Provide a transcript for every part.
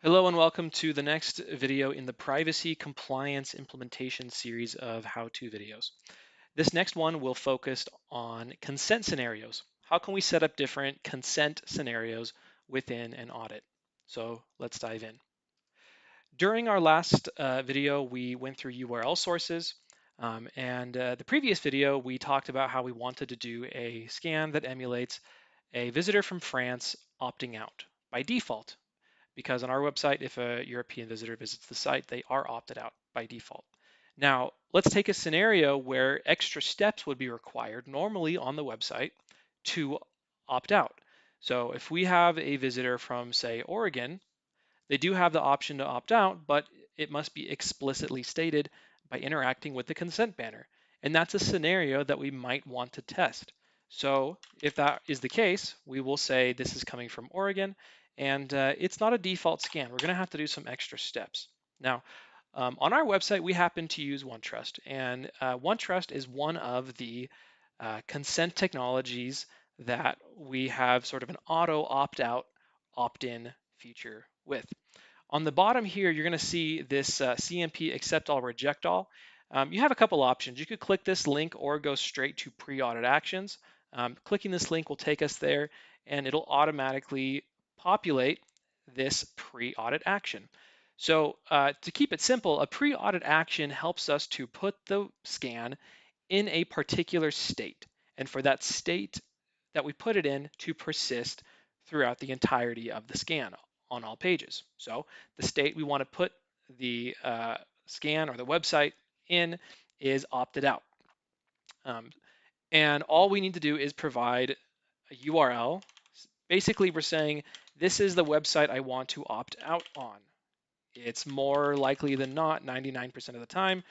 Hello and welcome to the next video in the Privacy Compliance Implementation series of how-to videos. This next one will focus on consent scenarios. How can we set up different consent scenarios within an audit? So let's dive in. During our last video, we went through URL sources, and the previous video, we talked about how we wanted to do a scan that emulates a visitor from France opting out by default, because on our website, if a European visitor visits the site, they are opted out by default. Now, let's take a scenario where extra steps would be required normally on the website to opt out. So if we have a visitor from, say, Oregon, they do have the option to opt out, but it must be explicitly stated by interacting with the consent banner. And that's a scenario that we might want to test. So if that is the case, we will say this is coming from Oregon, and it's not a default scan. We're going to have to do some extra steps. Now, on our website, we happen to use OneTrust, and OneTrust is one of the consent technologies that we have sort of an auto opt-out, opt-in feature with. On the bottom here, you're going to see this CMP accept all, reject all. You have a couple options. You could click this link or go straight to pre-audit actions. Clicking this link will take us there, and it'll automatically populate this pre-audit action. So to keep it simple, a pre-audit action helps us to put the scan in a particular state, and for that state that we put it in to persist throughout the entirety of the scan on all pages. So the state we want to put the scan or the website in is opted out. And all we need to do is provide a URL. Basically, we're saying this is the website I want to opt out on. It's more likely than not, 99% of the time,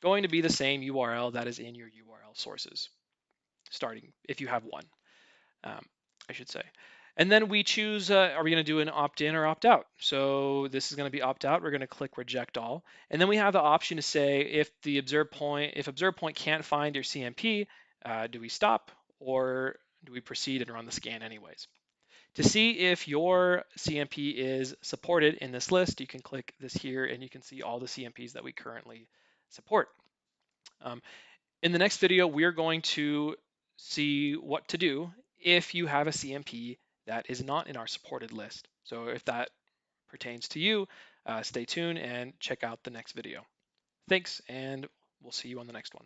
going to be the same URL that is in your URL sources, starting if you have one, I should say. And then we choose, are we going to do an opt-in or opt-out? So this is going to be opt-out. We're going to click reject all. And then we have the option to say if ObservePoint can't find your CMP, do we stop or do we proceed and run the scan anyways? To see if your CMP is supported in this list, you can click this here and you can see all the CMPs that we currently support. In the next video, we're going to see what to do if you have a CMP that is not in our supported list. So if that pertains to you, stay tuned and check out the next video. Thanks, and we'll see you on the next one.